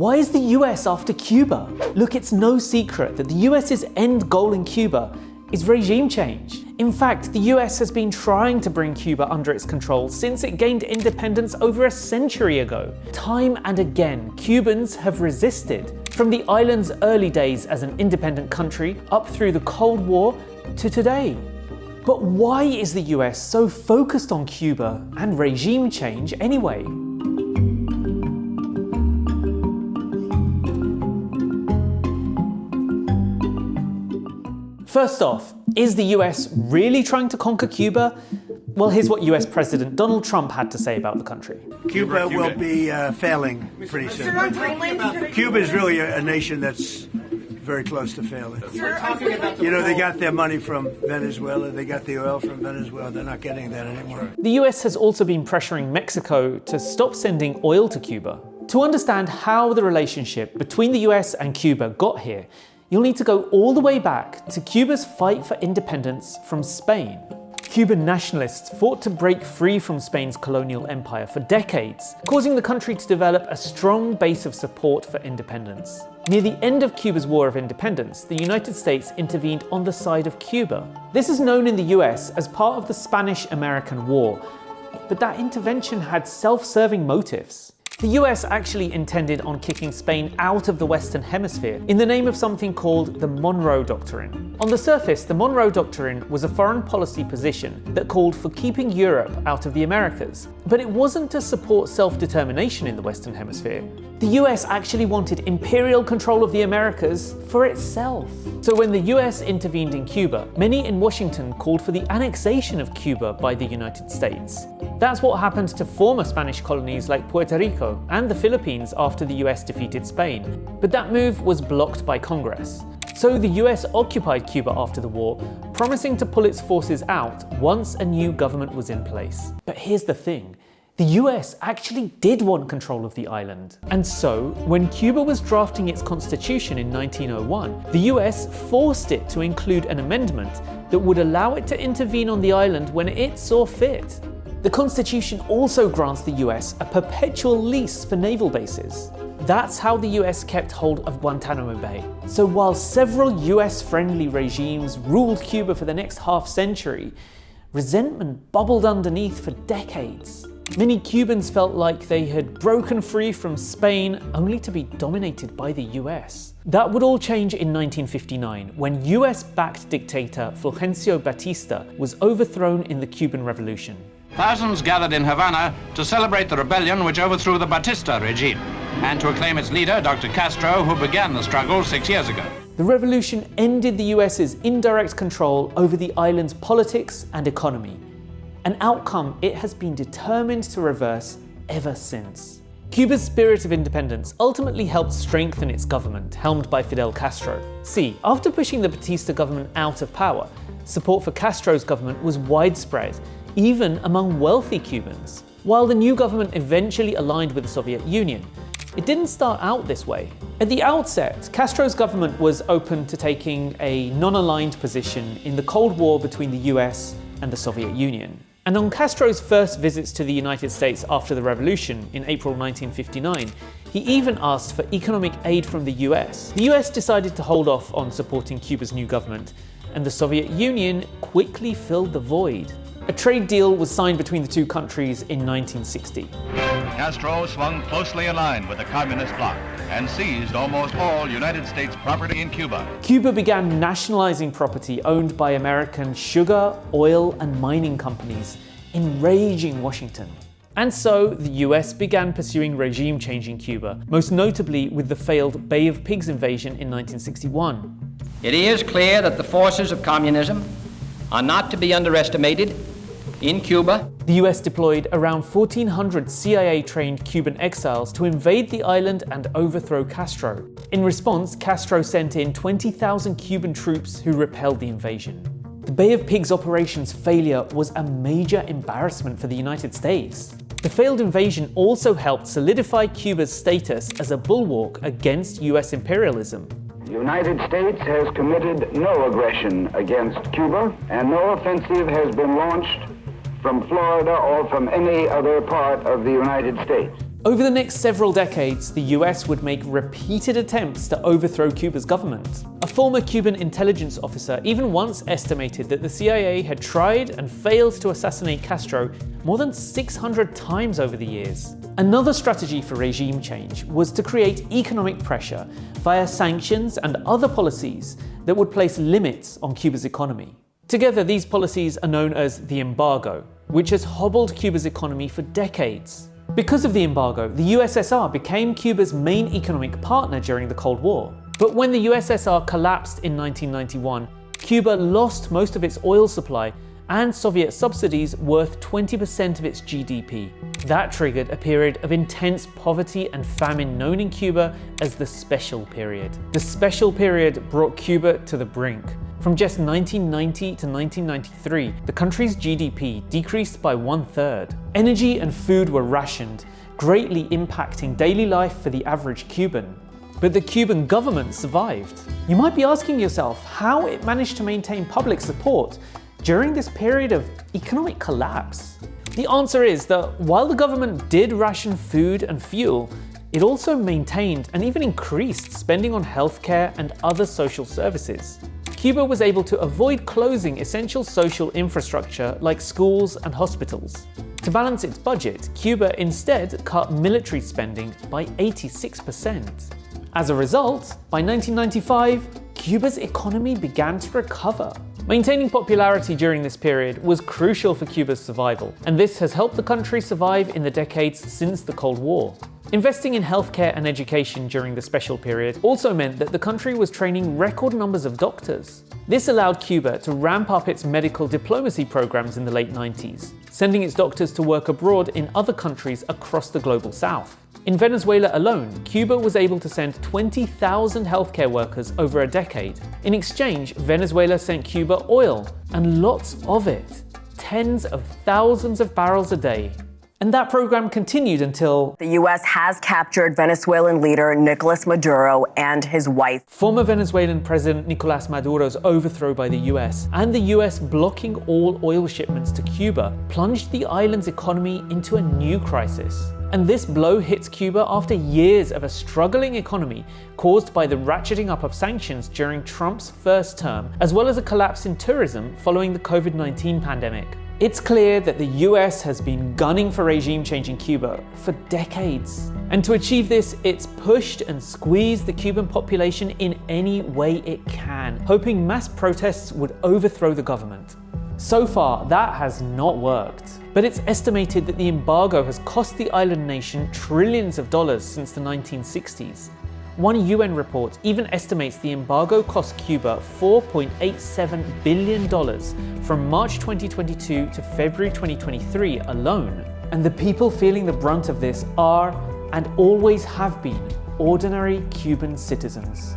Why is the US after Cuba? Look, it's no secret that the US's end goal in Cuba is regime change. In fact, the US has been trying to bring Cuba under its control since it gained independence over a century ago. Time and again, Cubans have resisted, from the island's early days as an independent country up through the Cold War to today. But why is the US so focused on Cuba and regime change anyway? First off, is the US really trying to conquer Cuba? Well, here's what US President Donald Trump had to say about the country. Cuba will be failing pretty soon. Cuba is really a nation that's very close to failing. You know, they got their money from Venezuela, they got the oil from Venezuela, they're not getting that anymore. The US has also been pressuring Mexico to stop sending oil to Cuba. To understand how the relationship between the US and Cuba got here, you'll need to go all the way back to Cuba's fight for independence from Spain. Cuban nationalists fought to break free from Spain's colonial empire for decades, causing the country to develop a strong base of support for independence. Near the end of Cuba's War of Independence, the United States intervened on the side of Cuba. This is known in the US as part of the Spanish-American War, but that intervention had self-serving motives. The US actually intended on kicking Spain out of the Western Hemisphere in the name of something called the Monroe Doctrine. On the surface, the Monroe Doctrine was a foreign policy position that called for keeping Europe out of the Americas, but it wasn't to support self-determination in the Western Hemisphere. The US actually wanted imperial control of the Americas for itself. So when the US intervened in Cuba, many in Washington called for the annexation of Cuba by the United States. That's what happened to former Spanish colonies like Puerto Rico and the Philippines after the US defeated Spain. But that move was blocked by Congress. So the US occupied Cuba after the war, promising to pull its forces out once a new government was in place. But here's the thing. The US actually did want control of the island. And so, when Cuba was drafting its constitution in 1901, the US forced it to include an amendment that would allow it to intervene on the island when it saw fit. The Constitution also grants the US a perpetual lease for naval bases. That's how the US kept hold of Guantanamo Bay. So while several US-friendly regimes ruled Cuba for the next half-century, resentment bubbled underneath for decades. Many Cubans felt like they had broken free from Spain only to be dominated by the US. That would all change in 1959 when US-backed dictator Fulgencio Batista was overthrown in the Cuban Revolution. Thousands gathered in Havana to celebrate the rebellion which overthrew the Batista regime and to acclaim its leader, Dr. Castro, who began the struggle 6 years ago. The revolution ended the US's indirect control over the island's politics and economy, an outcome it has been determined to reverse ever since. Cuba's spirit of independence ultimately helped strengthen its government, helmed by Fidel Castro. See, after pushing the Batista government out of power, support for Castro's government was widespread, even among wealthy Cubans. While the new government eventually aligned with the Soviet Union, it didn't start out this way. At the outset, Castro's government was open to taking a non-aligned position in the Cold War between the US and the Soviet Union. And on Castro's first visits to the United States after the revolution in April 1959, he even asked for economic aid from the US. The US decided to hold off on supporting Cuba's new government, and the Soviet Union quickly filled the void. A trade deal was signed between the two countries in 1960. Castro swung closely aligned with the communist bloc and seized almost all United States property in Cuba. Cuba began nationalizing property owned by American sugar, oil, and mining companies, enraging Washington. And so the US began pursuing regime change in Cuba, most notably with the failed Bay of Pigs invasion in 1961. It is clear that the forces of communism are not to be underestimated in Cuba. The US deployed around 1,400 CIA-trained Cuban exiles to invade the island and overthrow Castro. In response, Castro sent in 20,000 Cuban troops who repelled the invasion. The Bay of Pigs operation's failure was a major embarrassment for the United States. The failed invasion also helped solidify Cuba's status as a bulwark against US imperialism. The United States has committed no aggression against Cuba, and no offensive has been launched from Florida or from any other part of the United States. Over the next several decades, the US would make repeated attempts to overthrow Cuba's government. A former Cuban intelligence officer even once estimated that the CIA had tried and failed to assassinate Castro more than 600 times over the years. Another strategy for regime change was to create economic pressure via sanctions and other policies that would place limits on Cuba's economy. Together, these policies are known as the embargo, which has hobbled Cuba's economy for decades. Because of the embargo, the USSR became Cuba's main economic partner during the Cold War. But when the USSR collapsed in 1991, Cuba lost most of its oil supply and Soviet subsidies worth 20% of its GDP. That triggered a period of intense poverty and famine known in Cuba as the Special Period. The Special Period brought Cuba to the brink. From just 1990 to 1993, the country's GDP decreased by 1/3. Energy and food were rationed, greatly impacting daily life for the average Cuban. But the Cuban government survived. You might be asking yourself how it managed to maintain public support during this period of economic collapse. The answer is that while the government did ration food and fuel, it also maintained and even increased spending on healthcare and other social services. Cuba was able to avoid closing essential social infrastructure like schools and hospitals. To balance its budget, Cuba instead cut military spending by 86%. As a result, by 1995, Cuba's economy began to recover. Maintaining popularity during this period was crucial for Cuba's survival, and this has helped the country survive in the decades since the Cold War. Investing in healthcare and education during the Special Period also meant that the country was training record numbers of doctors. This allowed Cuba to ramp up its medical diplomacy programs in the late 90s, sending its doctors to work abroad in other countries across the global south. In Venezuela alone, Cuba was able to send 20,000 healthcare workers over a decade. In exchange, Venezuela sent Cuba oil, and lots of it, tens of thousands of barrels a day. And that program continued until the U.S. has captured Venezuelan leader Nicolas Maduro and his wife. Former Venezuelan President Nicolas Maduro's overthrow by the US and the US blocking all oil shipments to Cuba plunged the island's economy into a new crisis. And this blow hits Cuba after years of a struggling economy caused by the ratcheting up of sanctions during Trump's first term, as well as a collapse in tourism following the COVID-19 pandemic. It's clear that the US has been gunning for regime change in Cuba for decades. And to achieve this, it's pushed and squeezed the Cuban population in any way it can, hoping mass protests would overthrow the government. So far, that has not worked. But it's estimated that the embargo has cost the island nation trillions of dollars since the 1960s. One UN report even estimates the embargo cost Cuba $4.87 billion from March 2022 to February 2023 alone. And the people feeling the brunt of this are, and always have been, ordinary Cuban citizens.